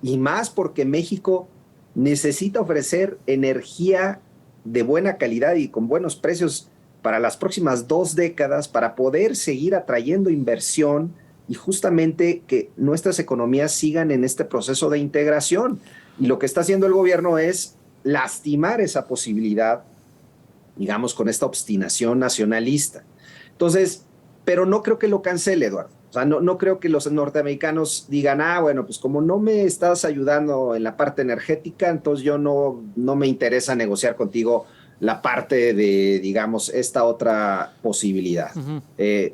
y más porque México necesita ofrecer energía de buena calidad y con buenos precios para las próximas 2 décadas para poder seguir atrayendo inversión y justamente que nuestras economías sigan en este proceso de integración. Y lo que está haciendo el gobierno es lastimar esa posibilidad, digamos, con esta obstinación nacionalista. Entonces, pero no creo que lo cancele, Eduardo. O sea, no creo que los norteamericanos digan, bueno, pues como no me estás ayudando en la parte energética, entonces yo no me interesa negociar contigo la parte de, digamos, esta otra posibilidad. Uh-huh.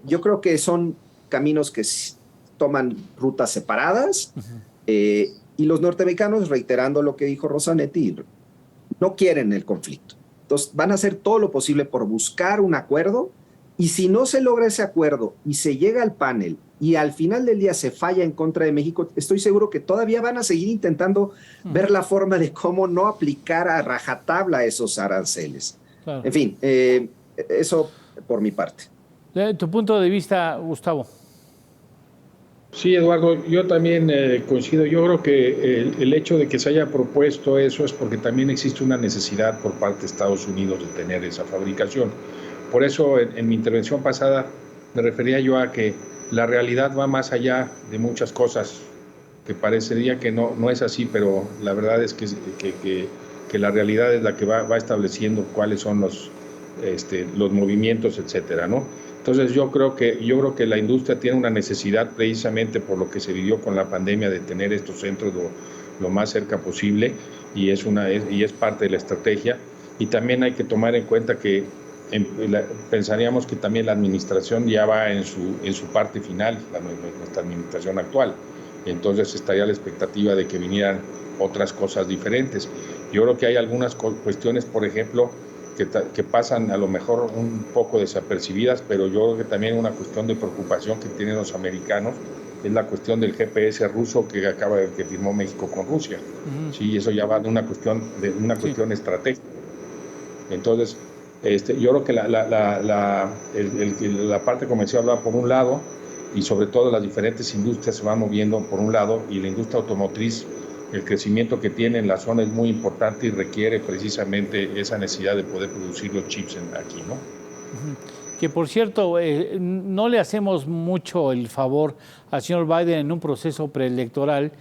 Yo creo que son caminos que toman rutas separadas, y los norteamericanos, reiterando lo que dijo Rosanetti, no quieren el conflicto. Entonces van a hacer todo lo posible por buscar un acuerdo, y si no se logra ese acuerdo y se llega al panel y al final del día se falla en contra de México, estoy seguro que todavía van a seguir intentando ver la forma de cómo no aplicar a rajatabla esos aranceles. Claro. En fin, eso por mi parte. ¿De tu punto de vista, Gustavo? Sí, Eduardo, yo también coincido. Yo creo que el hecho de que se haya propuesto eso es porque también existe una necesidad por parte de Estados Unidos de tener esa fabricación. Por eso en mi intervención pasada me refería yo a que la realidad va más allá de muchas cosas, que parecería que no es así, pero la verdad es que la realidad es la que va estableciendo cuáles son los movimientos, etcétera, ¿no? Entonces yo creo que la industria tiene una necesidad, precisamente por lo que se vivió con la pandemia, de tener estos centros lo más cerca posible, y es parte de la estrategia. Y también hay que tomar en cuenta que pensaríamos que también la administración ya va en su parte final, nuestra administración actual. Entonces estaría la expectativa de que vinieran otras cosas diferentes. Yo creo que hay algunas cuestiones, por ejemplo, que pasan a lo mejor un poco desapercibidas, pero yo creo que también una cuestión de preocupación que tienen los americanos es la cuestión del GPS ruso que firmó México con Rusia. Sí, eso ya va de una cuestión estratégica. Entonces, yo creo que la parte comercial va por un lado, y sobre todo las diferentes industrias se van moviendo por un lado, y la industria automotriz, el crecimiento que tiene en la zona es muy importante y requiere precisamente esa necesidad de poder producir los chips aquí, ¿no? Que por cierto, no le hacemos mucho el favor al señor Biden en un proceso preelectoral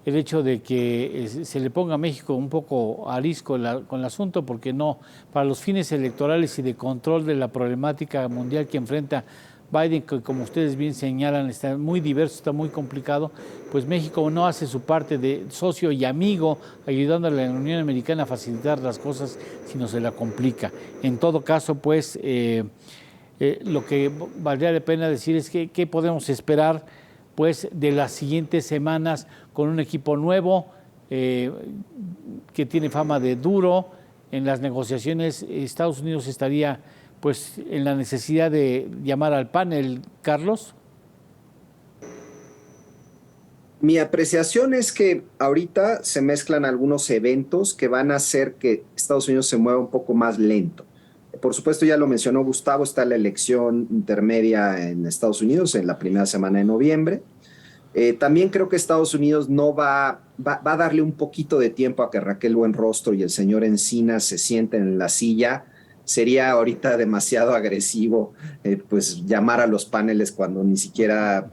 el hecho de que se le ponga a México un poco arisco con el asunto, porque no, para los fines electorales y de control de la problemática mundial que enfrenta Biden, que como ustedes bien señalan, está muy diverso, está muy complicado, pues México no hace su parte de socio y amigo, ayudándole a la Unión Americana a facilitar las cosas, sino se la complica. En todo caso, pues, lo que valdría la pena decir es que qué podemos esperar, pues, de las siguientes semanas con un equipo nuevo, que tiene fama de duro. En las negociaciones, Estados Unidos estaría pues en la necesidad de llamar al panel, Carlos. Mi apreciación es que ahorita se mezclan algunos eventos que van a hacer que Estados Unidos se mueva un poco más lento. Por supuesto, ya lo mencionó Gustavo, está la elección intermedia en Estados Unidos en la primera semana de noviembre. También creo que Estados Unidos no va a darle un poquito de tiempo a que Raquel Buenrostro y el señor Encinas se sienten en la silla. Sería ahorita demasiado agresivo pues llamar a los paneles cuando ni siquiera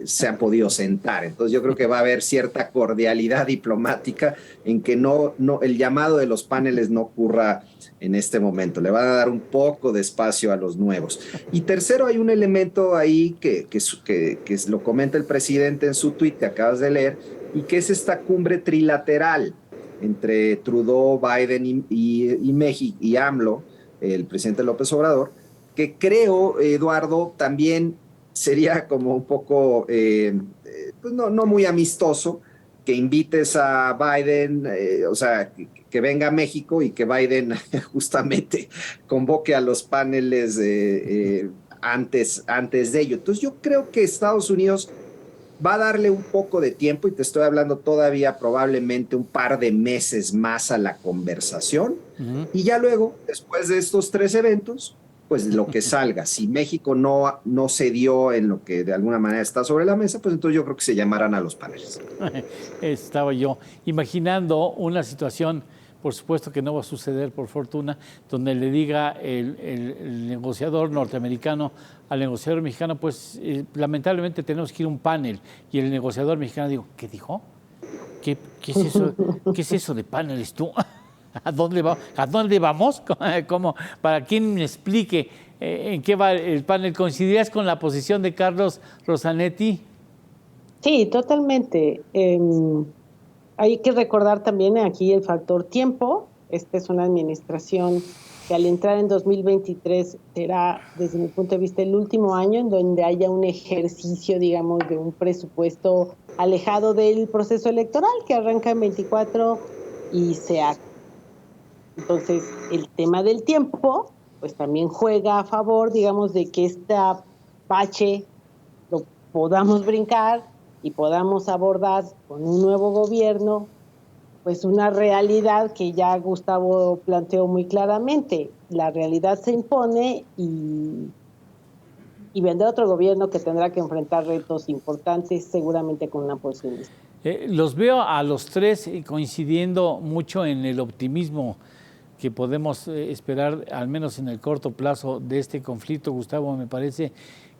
se han podido sentar. Entonces yo creo que va a haber cierta cordialidad diplomática en que el llamado de los paneles no ocurra en este momento. Le van a dar un poco de espacio a los nuevos. Y tercero, hay un elemento ahí que lo comenta el presidente en su tuit que acabas de leer, y que es esta cumbre trilateral entre Trudeau, Biden y México y AMLO, el presidente López Obrador, que creo, Eduardo, también sería como un poco, pues no muy amistoso, que invites a Biden, o sea, que venga a México y que Biden justamente convoque a los paneles antes de ello. Entonces yo creo que Estados Unidos va a darle un poco de tiempo, y te estoy hablando todavía probablemente un par de meses más a la conversación, y ya luego, después de estos 3 eventos, pues lo que salga. Si México no cedió en lo que de alguna manera está sobre la mesa, pues entonces yo creo que se llamarán a los paneles. Estaba yo imaginando una situación, por supuesto que no va a suceder por fortuna, donde le diga el negociador norteamericano al negociador mexicano, pues lamentablemente tenemos que ir a un panel, y el negociador mexicano digo, ¿qué dijo? ¿Qué es eso? ¿Qué es eso de paneles tú? ¿A dónde vamos? ¿Cómo? Para quien me explique en qué va el panel. ¿Coincidirías con la posición de Carlos Rosanetti? Sí, totalmente. Hay que recordar también aquí el factor tiempo. Esta es una administración que al entrar en 2023 será, desde mi punto de vista, el último año en donde haya un ejercicio, digamos, de un presupuesto alejado del proceso electoral que arranca en 24 y se acaba. Entonces, el tema del tiempo, pues también juega a favor, digamos, de que esta bache lo podamos brincar y podamos abordar con un nuevo gobierno, pues una realidad que ya Gustavo planteó muy claramente. La realidad se impone y vendrá otro gobierno que tendrá que enfrentar retos importantes, seguramente con una posición distinta. Los veo a los 3 coincidiendo mucho en el optimismo que podemos esperar, al menos en el corto plazo, de este conflicto. Gustavo, me parece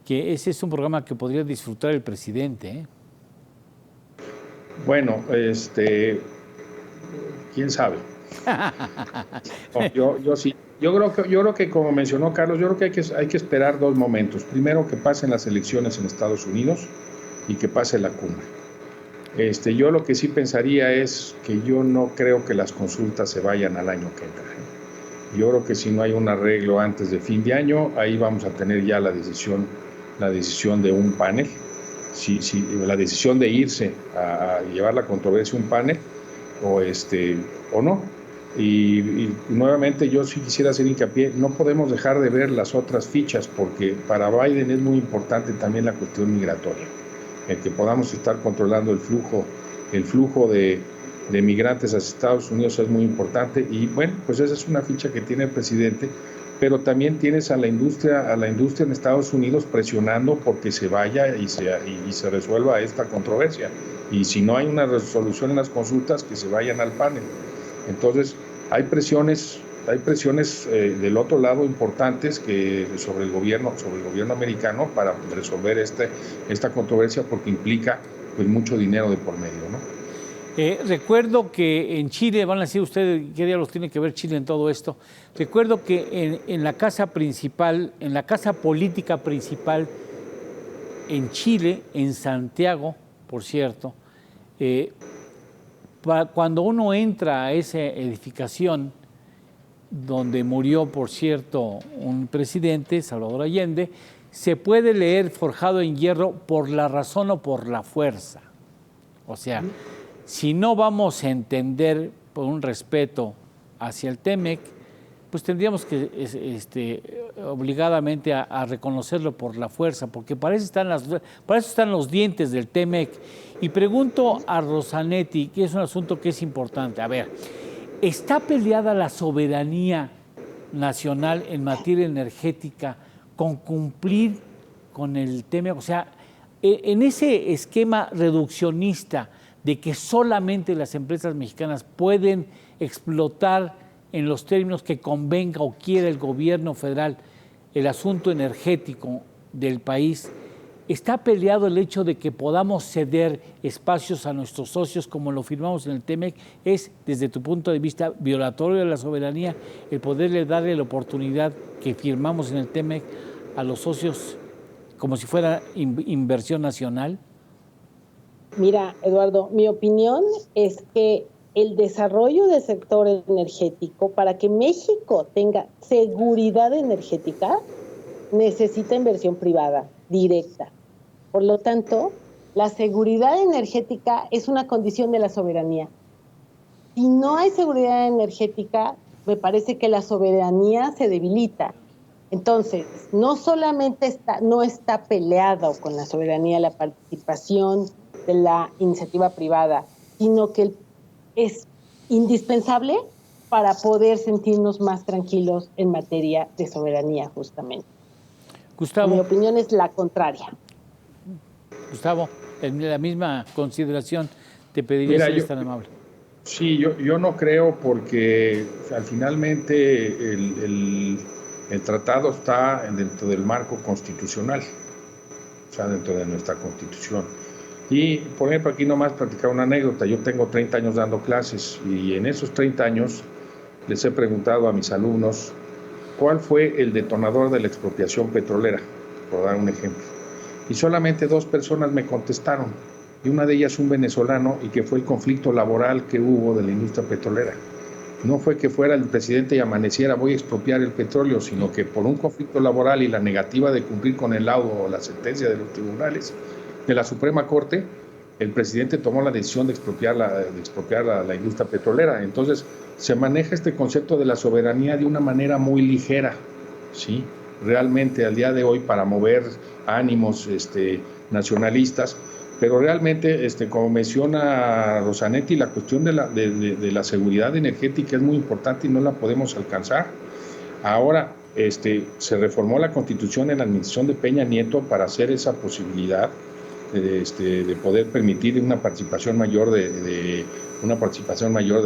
que ese es un programa que podría disfrutar el presidente, ¿eh? Bueno, quién sabe. Yo sí. Yo creo que como mencionó Carlos, yo creo que hay que esperar 2 momentos. Primero, que pasen las elecciones en Estados Unidos y que pase la cumbre. Yo lo que sí pensaría es que yo no creo que las consultas se vayan al año que entra. Yo creo que si no hay un arreglo antes de fin de año, ahí vamos a tener ya la decisión de un panel. Si la decisión de irse a llevar la controversia a un panel o no. Y nuevamente yo sí quisiera hacer hincapié, no podemos dejar de ver las otras fichas, porque para Biden es muy importante también la cuestión migratoria. el que podamos estar controlando el flujo de migrantes hacia Estados Unidos es muy importante. Y bueno, pues esa es una ficha que tiene el presidente, pero también tienes a la industria en Estados Unidos presionando porque se vaya y se resuelva esta controversia. Y si no hay una resolución en las consultas, que se vayan al panel. Entonces, hay presiones del otro lado importantes que sobre el gobierno americano para resolver esta controversia, porque implica pues mucho dinero de por medio, ¿no? Recuerdo que en Chile, van a decir ustedes, ¿qué diablos tiene que ver Chile en todo esto? Recuerdo que en la casa principal, en la casa política principal en Chile, en Santiago, por cierto, cuando uno entra a esa edificación donde murió, por cierto, un presidente, Salvador Allende, se puede leer forjado en hierro por la razón o por la fuerza. O sea, si no vamos a entender por un respeto hacia el TEMEC, pues tendríamos que obligadamente a reconocerlo por la fuerza, porque para eso están los dientes del TEMEC. Y pregunto a Rosanetti, que es un asunto que es importante. A ver, ¿está peleada la soberanía nacional en materia energética con cumplir con el TEMEC? O sea, en ese esquema reduccionista de que solamente las empresas mexicanas pueden explotar en los términos que convenga o quiera el gobierno federal el asunto energético del país, ¿está peleado el hecho de que podamos ceder espacios a nuestros socios como lo firmamos en el TEMEC? ¿Es, desde tu punto de vista, violatorio de la soberanía el poderle darle la oportunidad que firmamos en el TEMEC a los socios como si fuera inversión nacional? Mira, Eduardo, mi opinión es que el desarrollo del sector energético, para que México tenga seguridad energética, necesita inversión privada directa. Por lo tanto, la seguridad energética es una condición de la soberanía. Si no hay seguridad energética, me parece que la soberanía se debilita. Entonces, no solamente no está peleado con la soberanía la participación de la iniciativa privada, sino que es indispensable para poder sentirnos más tranquilos en materia de soberanía, justamente. Gustavo. Mi opinión es la contraria. Gustavo, en la misma consideración te pediría ser tan amable. Sí, yo no creo, porque finalmente el tratado está dentro del marco constitucional, o sea, dentro de nuestra Constitución. Y, por ejemplo, aquí nomás platicar una anécdota. Yo tengo 30 años dando clases y en esos 30 años les he preguntado a mis alumnos cuál fue el detonador de la expropiación petrolera, por dar un ejemplo. Y solamente 2 personas me contestaron, y una de ellas un venezolano, y que fue el conflicto laboral que hubo de la industria petrolera. No fue que fuera el presidente y amaneciera voy a expropiar el petróleo, sino que por un conflicto laboral y la negativa de cumplir con el laudo o la sentencia de los tribunales de la Suprema Corte, el presidente tomó la decisión de expropiar la industria petrolera. Entonces, se maneja este concepto de la soberanía de una manera muy ligera, ¿sí? Realmente al día de hoy, para mover ánimos nacionalistas, pero realmente, como menciona Rosanetti, la cuestión de la seguridad energética es muy importante y no la podemos alcanzar. Ahora, se reformó la Constitución en la administración de Peña Nieto para hacer esa posibilidad de poder permitir una participación mayor de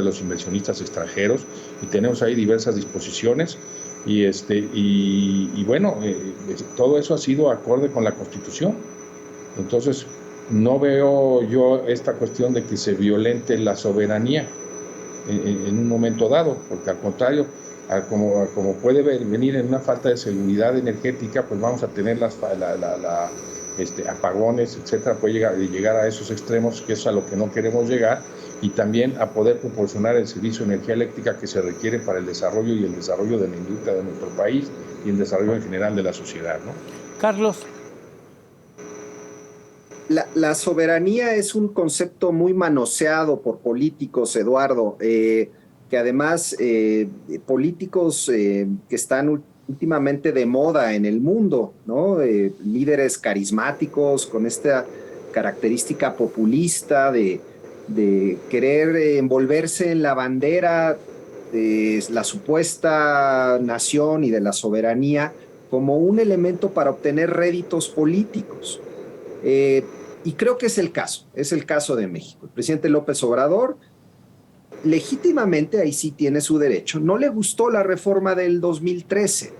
los inversionistas extranjeros, y tenemos ahí diversas disposiciones y bueno, todo eso ha sido acorde con la Constitución. Entonces, no veo yo esta cuestión de que se violente la soberanía en un momento dado, porque al contrario, como puede venir en una falta de seguridad energética, pues vamos a tener apagones, etcétera. Puede llegar a esos extremos, que es a lo que no queremos llegar, y también a poder proporcionar el servicio de energía eléctrica que se requiere para el desarrollo y el desarrollo de la industria de nuestro país y el desarrollo en general de la sociedad, ¿no? Carlos. La soberanía es un concepto muy manoseado por políticos, Eduardo, que además políticos que están últimamente de moda en el mundo, ¿no? Líderes carismáticos con esta característica populista de querer envolverse en la bandera de la supuesta nación y de la soberanía como un elemento para obtener réditos políticos. Y creo que es el caso de México. El presidente López Obrador, legítimamente, ahí sí tiene su derecho, no le gustó la reforma del 2013,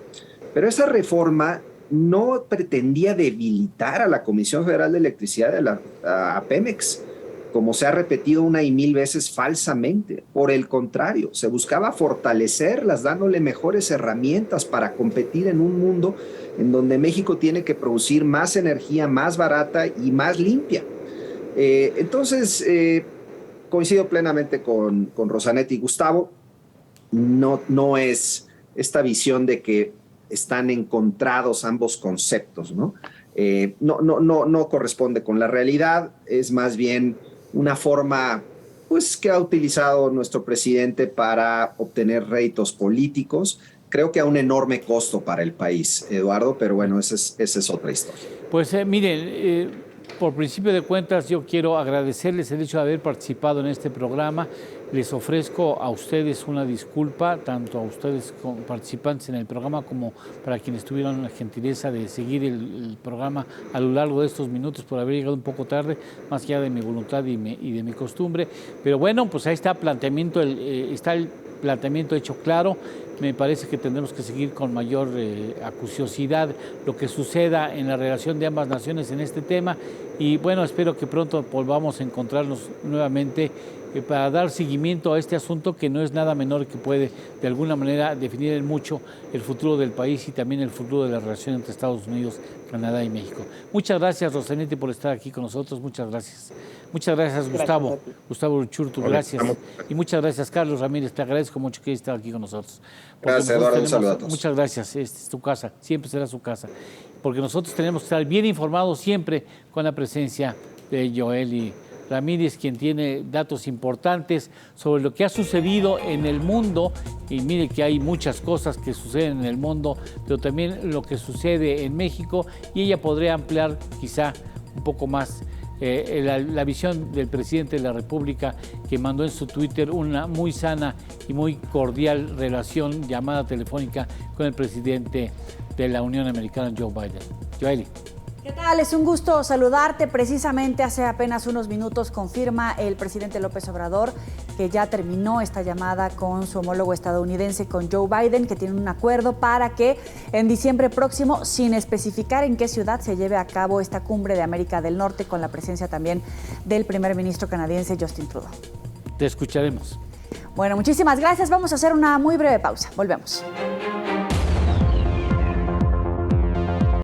pero esa reforma no pretendía debilitar a la Comisión Federal de Electricidad, a Pemex, como se ha repetido una y mil veces falsamente. Por el contrario, se buscaba fortalecerlas, dándole mejores herramientas para competir en un mundo en donde México tiene que producir más energía, más barata y más limpia. Entonces, coincido plenamente con Rosanetti y Gustavo. No es esta visión de que están encontrados ambos conceptos, ¿no? No corresponde con la realidad, es más bien una forma pues, que ha utilizado nuestro presidente para obtener réditos políticos, creo que a un enorme costo para el país, Eduardo, pero bueno, esa es otra historia. Pues miren, por principio de cuentas yo quiero agradecerles el hecho de haber participado en este programa. Les ofrezco a ustedes una disculpa, tanto a ustedes como participantes en el programa como para quienes tuvieron la gentileza de seguir el programa a lo largo de estos minutos por haber llegado un poco tarde, más allá de mi voluntad y de mi costumbre. Pero bueno, pues ahí está el planteamiento hecho claro. Me parece que tendremos que seguir con mayor acuciosidad lo que suceda en la relación de ambas naciones en este tema. Y bueno, espero que pronto volvamos a encontrarnos nuevamente para dar seguimiento a este asunto que no es nada menor, que puede de alguna manera definir en mucho el futuro del país y también el futuro de la relación entre Estados Unidos, Canadá y México. Muchas gracias, Rosanetti, por estar aquí con nosotros. Muchas gracias. Muchas gracias, Gustavo. Gustavo Uruchurtu, gracias. Y muchas gracias, Carlos Ramírez. Te agradezco mucho que hayas estado aquí con nosotros. Gracias, Eduardo. Un saludo a todos. Muchas gracias. Esta es tu casa. Siempre será su casa. Porque nosotros tenemos que estar bien informados siempre con la presencia de Joely Ramírez, quien tiene datos importantes sobre lo que ha sucedido en el mundo. Y mire que hay muchas cosas que suceden en el mundo, pero también lo que sucede en México. Y ella podría ampliar quizá un poco más la visión del presidente de la República, que mandó en su Twitter una muy sana y muy cordial relación, llamada telefónica con el presidente de la Unión Americana, Joe Biden. Joely. ¿Qué tal? Es un gusto saludarte. Precisamente hace apenas unos minutos confirma el presidente López Obrador que ya terminó esta llamada con su homólogo estadounidense, con Joe Biden, que tiene un acuerdo para que en diciembre próximo, sin especificar en qué ciudad, se lleve a cabo esta cumbre de América del Norte, con la presencia también del primer ministro canadiense Justin Trudeau. Te escucharemos. Bueno, muchísimas gracias. Vamos a hacer una muy breve pausa. Volvemos.